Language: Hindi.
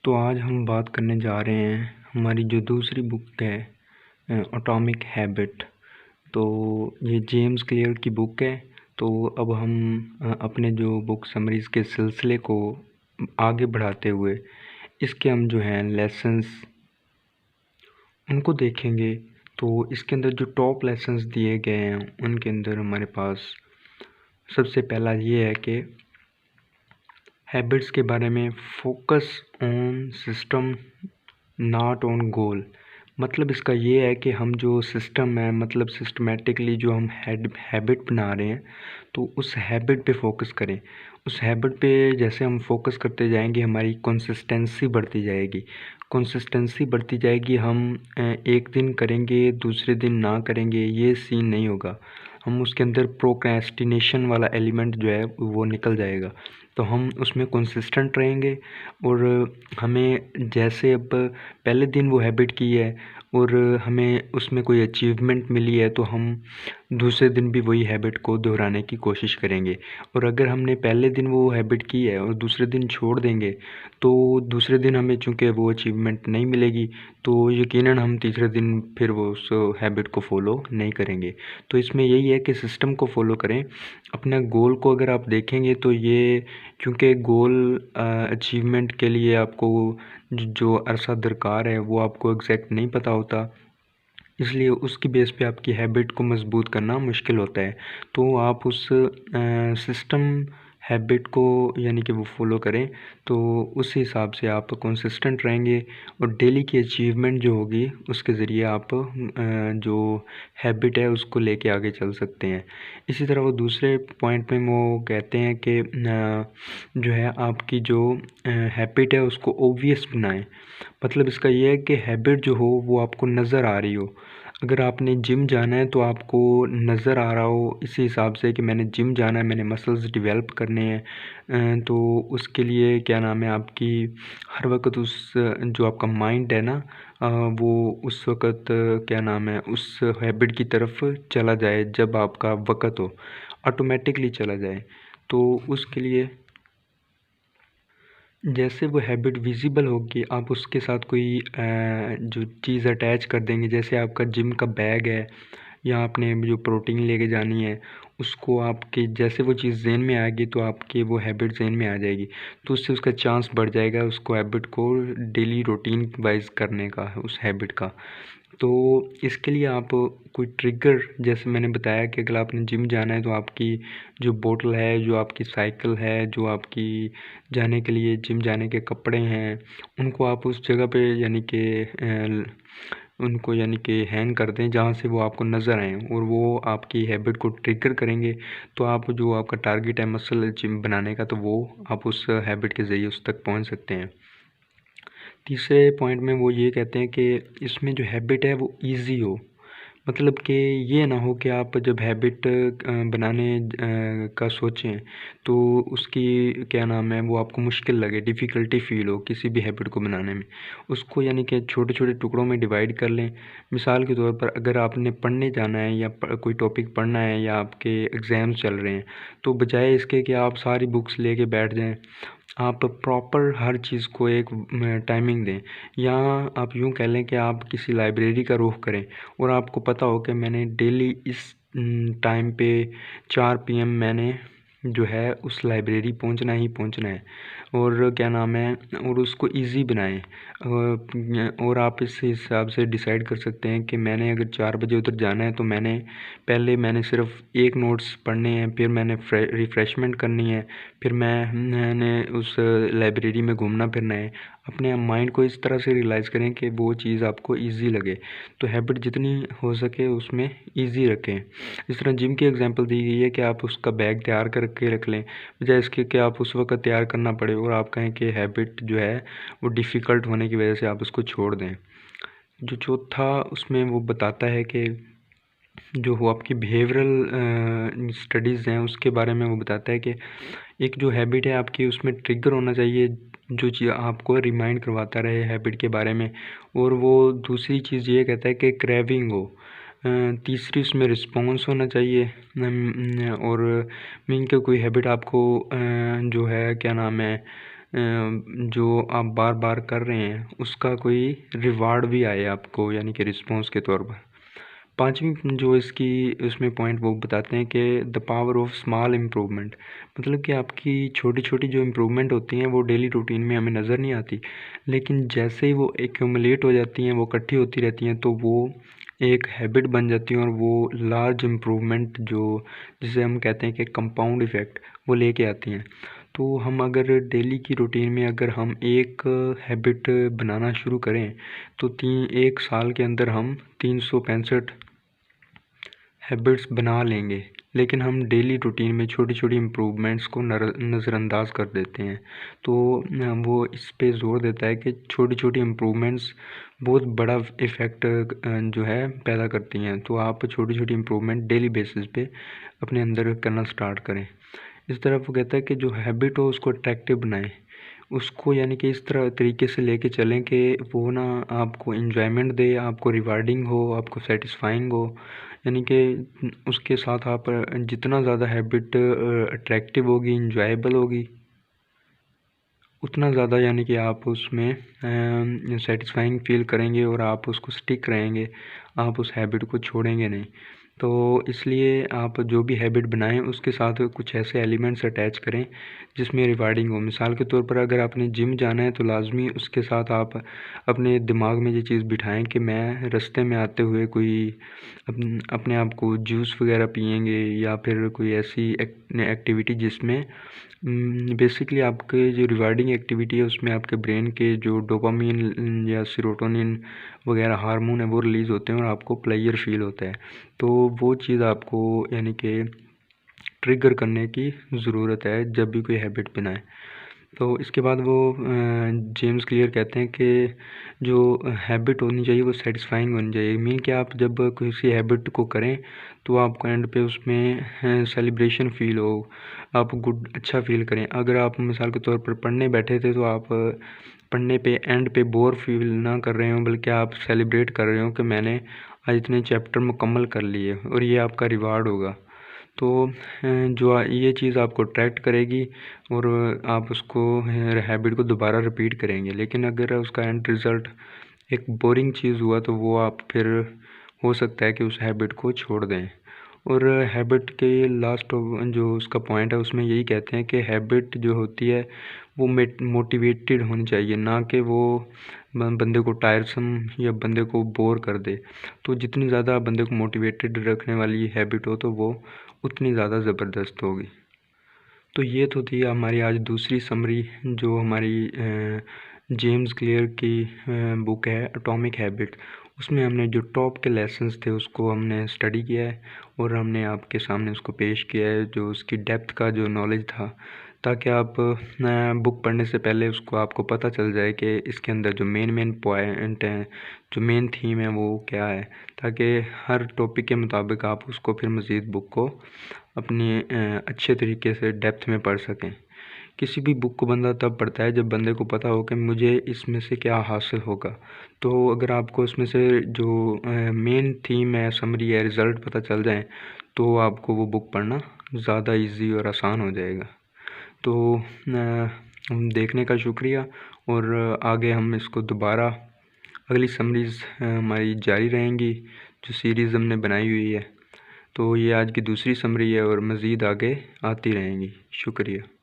तो आज हम बात करने जा रहे हैं हमारी जो दूसरी बुक है एटॉमिक हैबिट। तो ये जेम्स क्लियर की बुक है। तो अब हम अपने जो बुक समरीज़ के सिलसिले को आगे बढ़ाते हुए इसके हम जो हैं लेसन्स उनको देखेंगे। तो इसके अंदर जो टॉप लेसन्स दिए गए हैं उनके अंदर हमारे पास सबसे पहला ये है कि हैबिट्स के बारे में focus on system not on goal. मतलब इसका ये है कि हम जो सिस्टम है मतलब सिस्टमेटिकली जो हम हैबिट बना रहे हैं तो उस हैबिट पे फोकस करें। उस हैबिट पे जैसे हम फोकस करते जाएंगे हमारी कंसिस्टेंसी बढ़ती जाएगी। कंसिस्टेंसी बढ़ती जाएगी। हम एक दिन करेंगे दूसरे दिन ना करेंगे ये सीन नहीं होगा। हम उसके अंदर प्रोक्रेस्टिनेशन वाला एलिमेंट जो है वो निकल जाएगा। तो हम उसमें कंसिस्टेंट रहेंगे और हमें जैसे अब पहले दिन वो हैबिट की है और हमें उसमें कोई अचीवमेंट मिली है तो हम दूसरे दिन भी वही हैबिट को दोहराने की कोशिश करेंगे। और अगर हमने पहले दिन वो हैबिट की है और दूसरे दिन छोड़ देंगे तो दूसरे दिन हमें चूँकि वो अचीवमेंट नहीं मिलेगी तो यकीनन हम तीसरे दिन फिर वो उस हैबिट को फॉलो नहीं करेंगे। तो इसमें यही है कि सिस्टम को फॉलो करें। अपना गोल को अगर आप देखेंगे तो ये क्योंकि गोल अचीवमेंट के लिए आपको जो अरसा दरकार है वो आपको एग्जैक्ट नहीं पता होता, इसलिए उसकी बेस पे आपकी हैबिट को मजबूत करना मुश्किल होता है। तो आप उस सिस्टम हैबिट को यानी कि वो फॉलो करें तो उस हिसाब से आप कंसिस्टेंट रहेंगे और डेली की अचीवमेंट जो होगी उसके ज़रिए आप जो हैबिट है उसको लेके आगे चल सकते हैं। इसी तरह वो दूसरे पॉइंट में वो कहते हैं कि जो है आपकी जो हैबिट है उसको ओब्वियस बनाएं। मतलब इसका ये है कि हैबिट जो हो वो आपको नज़र आ रही हो। अगर आपने जिम जाना है तो आपको नज़र आ रहा हो इसी हिसाब से कि मैंने जिम जाना है, मैंने मसल्स डेवलप करने हैं। तो उसके लिए क्या नाम है आपकी हर वक्त उस जो आपका माइंड है ना वो उस वक्त क्या नाम है उस हैबिट की तरफ चला जाए। जब आपका वक्त हो ऑटोमेटिकली चला जाए। तो उसके लिए जैसे वो हैबिट विज़िबल होगी आप उसके साथ कोई जो चीज़ अटैच कर देंगे। जैसे आपका जिम का बैग है या आपने जो प्रोटीन लेके जानी है उसको आपके जैसे वो चीज़ ज़हन में आएगी तो आपकी वो हैबिट ज़हन में आ जाएगी। तो उससे उसका चांस बढ़ जाएगा उसको हैबिट को डेली रूटीन वाइज करने का उस हैबिट का। तो इसके लिए आप कोई ट्रिगर जैसे मैंने बताया कि अगर आपने जिम जाना है तो आपकी जो बोतल है, जो आपकी साइकिल है, जो आपकी जाने के लिए जिम जाने के कपड़े हैं उनको आप उस जगह पे यानी कि हैंग कर दें जहाँ से वो आपको नज़र आएँ और वो आपकी हैबिट को ट्रिगर करेंगे। तो आप जो आपका टारगेट है मसल जिम बनाने का तो वो आप उस हैबिट के ज़रिए उस तक पहुँच सकते हैं। तीसरे पॉइंट में वो ये कहते हैं कि इसमें जो हैबिट है वो इजी हो। मतलब कि ये ना हो कि आप जब हैबिट बनाने का सोचें तो उसकी क्या नाम है वो आपको मुश्किल लगे, डिफ़िकल्टी फ़ील हो किसी भी हैबिट को बनाने में। उसको यानी कि छोटे-छोटे टुकड़ों में डिवाइड कर लें। मिसाल के तौर पर अगर आपने पढ़ने जाना है या कोई टॉपिक पढ़ना है या आपके एग्ज़ाम्स चल रहे हैं तो बजाय इसके कि आप सारी बुक्स लेके बैठ जाएँ, आप प्रॉपर हर चीज़ को एक टाइमिंग दें। या आप यूँ कह लें कि आप किसी लाइब्रेरी का रुख करें और आपको पता हो कि मैंने डेली इस टाइम पे 4 PM मैंने जो है उस लाइब्रेरी पहुंचना ही पहुंचना है। और क्या नाम है और उसको इजी बनाएं। और आप इस हिसाब से डिसाइड कर सकते हैं कि मैंने अगर 4 बजे उधर जाना है तो मैंने सिर्फ एक नोट्स पढ़ने हैं, फिर मैंने रिफ़्रेशमेंट करनी है, फिर मैंने उस लाइब्रेरी में घूमना फिरना है। अपने माइंड को इस तरह से रियलाइज़ करें कि वो चीज़ आपको ईज़ी लगे। तो हैबिट जितनी हो सके उसमें ईज़ी रखें। इस तरह जिम की एग्जांपल दी गई है कि आप उसका बैग तैयार करके रख लें बजाय इसके कि आप उस वक्त तैयार करना पड़े और आप कहें कि हैबिट जो है वो डिफ़िकल्ट होने की वजह से आप उसको छोड़ दें। जो चौथा उसमें वो बताता है कि जो वो आपकी बिहेवियरल स्टडीज़ हैं उसके बारे में वो बताता है कि एक जो हैबिट है आपकी उसमें ट्रिगर होना चाहिए जो चीज़ आपको रिमाइंड करवाता रहे हैबिट के बारे में। और वो दूसरी चीज़ ये कहता है कि क्रेविंग हो। तीसरी उसमें रिस्पॉन्स होना चाहिए। और मीन के कोई हैबिट आपको जो है क्या नाम है जो आप बार बार कर रहे हैं उसका कोई रिवार्ड भी आए आपको, यानी कि रिस्पॉन्स के तौर पर। पांचवी जो इसकी उसमें पॉइंट वो बताते हैं कि the power of small improvement, मतलब कि आपकी छोटी छोटी जो इम्प्रूवमेंट होती हैं वो डेली रूटीन में हमें नज़र नहीं आती, लेकिन जैसे ही वो एक्यूमुलेट हो जाती हैं, वो इकट्ठी होती रहती हैं, तो वो एक हैबिट बन जाती है और वो लार्ज इम्प्रूवमेंट जो जिसे हम कहते हैं कि कंपाउंड इफ़ेक्ट, वो लेके आती हैं। तो हम अगर डेली की रूटीन में अगर हम एक हैबिट बनाना शुरू करें तो 1 साल के अंदर हम 365 हैबिट्स बना लेंगे, लेकिन हम डेली रूटीन में छोटी छोटी इम्प्रूवमेंट्स को नज़रअंदाज कर देते हैं। तो वो इस पे ज़ोर देता है कि छोटी छोटी इम्प्रूवमेंट्स बहुत बड़ा इफ़ेक्ट जो है पैदा करती हैं। तो आप छोटी छोटी इम्प्रूवमेंट डेली बेसिस पे अपने अंदर करना स्टार्ट करें। इस तरफ वो कहता है कि जो हैबिट हो उसको अट्रैक्टिव बनाएं, उसको यानी कि इस तरह तरीके से लेके चलें कि वो ना आपको इन्जॉयमेंट दे, आपको रिवार्डिंग हो, आपको सेटिस्फाइंग हो, यानी कि उसके साथ आप जितना ज़्यादा हैबिट अट्रैक्टिव होगी, इन्जॉयबल होगी, उतना ज़्यादा यानी कि आप उसमें सेटिस्फाइंग फील करेंगे और आप उसको स्टिक रहेंगे, आप उस हैबिट को छोड़ेंगे नहीं। तो इसलिए आप जो भी हैबिट बनाएं उसके साथ कुछ ऐसे एलिमेंट्स अटैच करें जिसमें रिवार्डिंग हो। मिसाल के तौर पर अगर आपने जिम जाना है तो लाजमी उसके साथ आप अपने दिमाग में ये चीज़ बिठाएं कि मैं रास्ते में आते हुए कोई अपने आप को जूस वगैरह पिएंगे या फिर कोई ऐसी एक्टिविटी जिसमें बेसिकली आपके जो रिवार्डिंग एक्टिविटी है उसमें आपके ब्रेन के जो डोपामीन या सीरोटोनिन वगैरह हार्मोन है वो रिलीज़ होते हैं और आपको प्लेजर फील होता है। तो वो चीज़ आपको यानी कि ट्रिगर करने की ज़रूरत है जब भी कोई हैबिट बनाए। तो इसके बाद वो जेम्स क्लियर कहते हैं कि जो हैबिट होनी चाहिए वो सेटिस्फाइंग होनी चाहिए। मीन कि आप जब किसी हैबिट को करें तो आपको एंड पे उसमें सेलिब्रेशन फील हो, आप गुड अच्छा फील करें। अगर आप मिसाल के तौर पर पढ़ने बैठे थे तो आप पढ़ने पे एंड पे बोर फील ना कर रहे हो, बल्कि आप सेलिब्रेट कर रहे हो कि मैंने आज इतने चैप्टर मुकम्मल कर लिए, और ये आपका रिवार्ड होगा। तो जो ये चीज़ आपको अट्रैक्ट करेगी और आप उसको हैबिट को दोबारा रिपीट करेंगे। लेकिन अगर उसका एंड रिज़ल्ट एक बोरिंग चीज़ हुआ तो वो आप फिर हो सकता है कि उस हैबिट को छोड़ दें। और हैबिट के लास्ट जो उसका पॉइंट है उसमें यही कहते हैं कि हैबिट जो होती है वो मोटिवेटेड होनी चाहिए, ना कि वो बंदे को टायरसम या बंदे को बोर कर दे। तो जितनी ज़्यादा बंदे को मोटिवेटेड रखने वाली हैबिट हो तो वो उतनी ज़्यादा ज़बरदस्त होगी। तो ये तो थी हमारी आज दूसरी समरी जो हमारी जेम्स क्लियर की बुक है एटॉमिक हैबिट। उसमें हमने जो टॉप के लेसन्स थे उसको हमने स्टडी किया है और हमने आपके सामने उसको पेश किया है, जो उसकी डेप्थ का जो नॉलेज था, ताकि आप बुक पढ़ने से पहले उसको आपको पता चल जाए कि इसके अंदर जो मेन पॉइंट हैं, जो मेन थीम है वो क्या है, ताकि हर टॉपिक के मुताबिक आप उसको फिर मज़ीद बुक को अपनी अच्छे तरीके से डेप्थ में पढ़ सकें। किसी भी बुक को बंदा तब पढ़ता है जब बंदे को पता हो कि मुझे इसमें से क्या हासिल होगा। तो अगर आपको इसमें से जो मेन थीम है, समरी है, रिज़ल्ट पता चल जाए तो आपको वो बुक पढ़ना ज़्यादा इजी और आसान हो जाएगा। तो देखने का शुक्रिया, और आगे हम इसको दोबारा अगली समरीज़ हमारी जारी रहेंगी जो सीरीज़ हमने बनाई हुई है। तो ये आज की दूसरी समरी है और मज़ीद आगे आती रहेंगी। शुक्रिया।